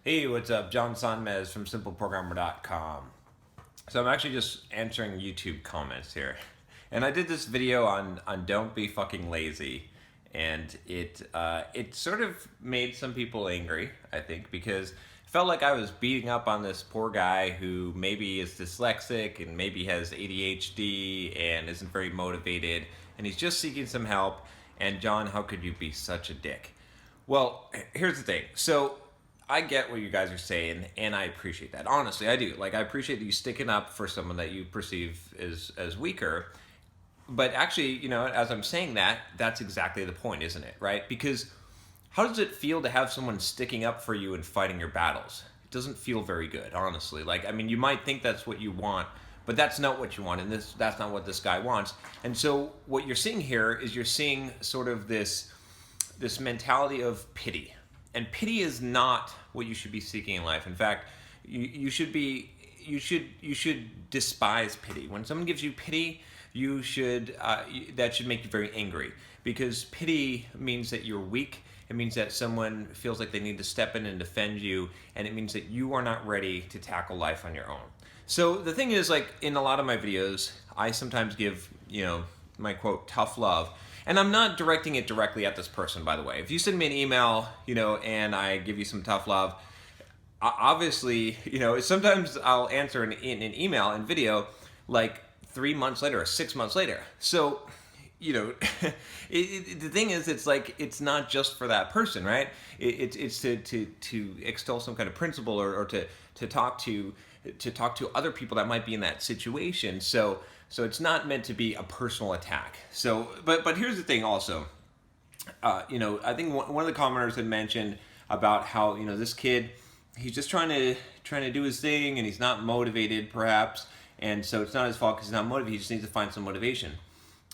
Hey, what's up? John Sonmez from simpleprogrammer.com. So I'm actually just answering YouTube comments here. And I did this video on don't be fucking lazy. And it sort of made some people angry, I think, because it felt like I was beating up on this poor guy who maybe is dyslexic and maybe has ADHD and isn't very motivated and he's just seeking some help. And John, how could you be such a dick? Well, here's the thing. So I get what you guys are saying, and I appreciate that. Honestly, I do. Like, I appreciate you sticking up for someone that you perceive as weaker. But actually, as I'm saying that, that's exactly the point, isn't it? Right? Because how does it feel to have someone sticking up for you and fighting your battles? It doesn't feel very good, honestly. Like, I mean, you might think that's what you want, but that's not what you want, and that's not what this guy wants. And so what you're seeing here is you're seeing sort of this mentality of pity. And pity is not what you should be seeking in life. In fact, you should despise pity. When someone gives you pity, that should make you very angry, because pity means that you're weak. It means that someone feels like they need to step in and defend you, and it means that you are not ready to tackle life on your own. So the thing is, like, in a lot of my videos, I sometimes give, my quote, tough love. And I'm not directing it directly at this person, by the way. If you send me an email, and I give you some tough love, obviously, sometimes I'll answer in an email and video like 3 months later or 6 months later. So, the thing is, it's like, it's not just for that person, right? It's to extol some kind of principle or to talk to other people that might be in that situation. So it's not meant to be a personal attack. So, but here's the thing also. I think one of the commenters had mentioned about how, this kid, he's just trying to do his thing and he's not motivated perhaps. And so it's not his fault because he's not motivated. He just needs to find some motivation.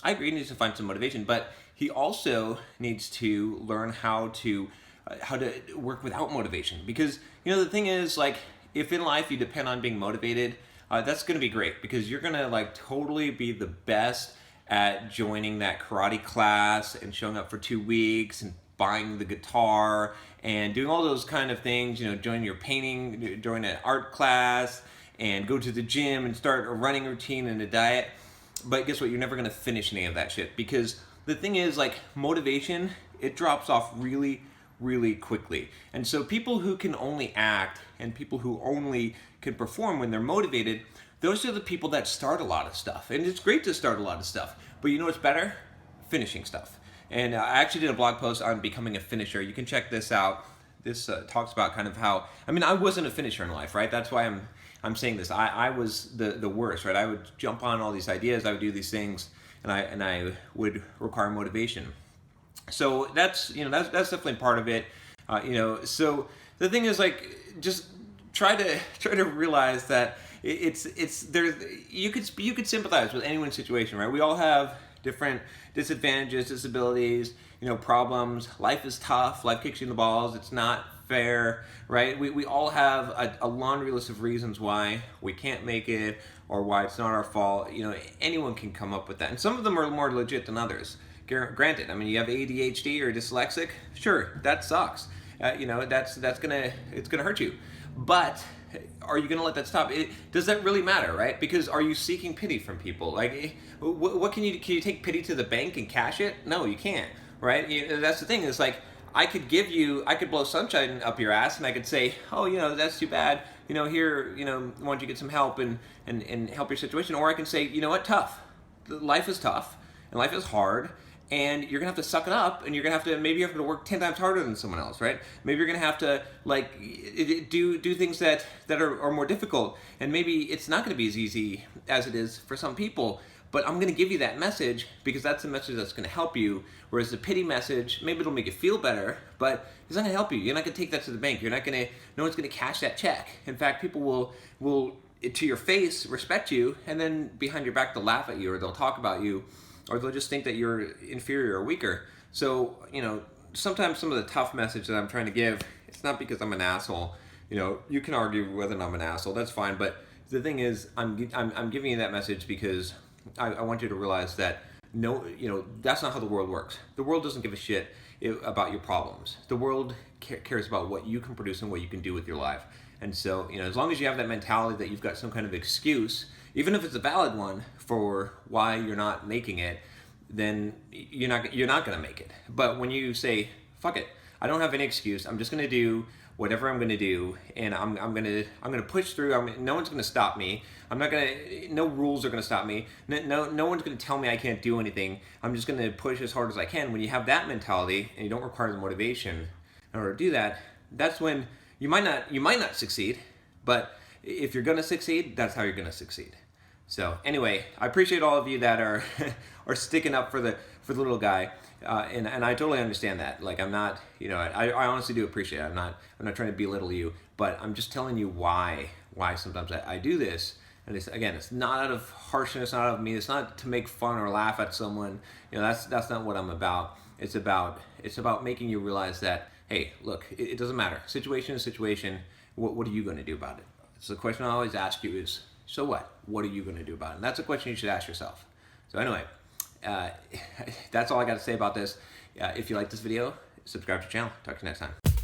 I agree, he needs to find some motivation, but he also needs to learn how to work without motivation. Because, the thing is, like, if in life you depend on being motivated, that's going to be great, because you're going to totally be the best at joining that karate class and showing up for 2 weeks and buying the guitar and doing all those kind of things, join your painting, join an art class and go to the gym and start a running routine and a diet. But guess what? You're never going to finish any of that shit, because the thing is, motivation, it drops off really, really quickly. And so people who can only act and people who only can perform when they're motivated, those are the people that start a lot of stuff. And it's great to start a lot of stuff, but you know what's better? Finishing stuff. And I actually did a blog post on becoming a finisher. You can check this out. This talks about kind of how, I wasn't a finisher in life, right? That's why I'm saying this. I was the worst, right? I would jump on all these ideas, I would do these things, and I would require motivation. So that's definitely part of it. So the thing is, just try to realize that it's there. You could sympathize with anyone's situation, right? We all have different disadvantages, disabilities, problems. Life is tough. Life kicks you in the balls. It's not fair, right? We all have a laundry list of reasons why we can't make it or why it's not our fault. Anyone can come up with that, and some of them are more legit than others. Granted, you have ADHD or dyslexic. Sure, that sucks. It's gonna hurt you. But are you gonna let that stop? Does that really matter, right? Because are you seeking pity from people? What can you take pity to the bank and cash it? No, you can't, right? That's the thing. It's like, I could blow sunshine up your ass, and I could say, oh, that's too bad. Here, why don't you get some help and help your situation? Or I can say, you know what, tough. Life is tough, and life is hard. And you're gonna have to suck it up, and maybe you have to work 10 times harder than someone else, right? Maybe you're gonna have to do things that are more difficult, and maybe it's not gonna be as easy as it is for some people. But I'm gonna give you that message because that's the message that's gonna help you. Whereas the pity message, maybe it'll make you feel better, but it's not gonna help you. You're not gonna take that to the bank. No one's gonna cash that check. In fact, people will to your face respect you, and then behind your back they'll laugh at you, or they'll talk about you, or they'll just think that you're inferior or weaker. So, sometimes some of the tough message that I'm trying to give, it's not because I'm an asshole. You can argue whether or not I'm an asshole, that's fine. But the thing is, I'm giving you that message because I want you to realize that that's not how the world works. The world doesn't give a shit about your problems. The world cares about what you can produce and what you can do with your life. And so, as long as you have that mentality that you've got some kind of excuse, even if it's a valid one for why you're not making it, then you're not going to make it. But when you say, fuck it, I don't have any excuse, I'm just going to do whatever I'm going to do, and I'm going to push through. No one's going to stop me. No rules are going to stop me. No one's going to tell me I can't do anything. I'm just going to push as hard as I can. When you have that mentality and you don't require the motivation in order to do that, that's when you might not succeed, but if you're going to succeed, that's how you're going to succeed. So anyway, I appreciate all of you that are are sticking up for the little guy, and I totally understand that. Like, I'm not, I honestly do appreciate it. I'm not trying to belittle you, but I'm just telling you why sometimes I do this. And it's not out of harshness, not out of me. It's not to make fun or laugh at someone. That's not what I'm about. It's about making you realize that, hey, look, it doesn't matter. Situation is situation. What are you going to do about it? So the question I always ask you is, so what? What are you going to do about it? And that's a question you should ask yourself. So anyway, that's all I got to say about this. If you like this video, subscribe to the channel. Talk to you next time.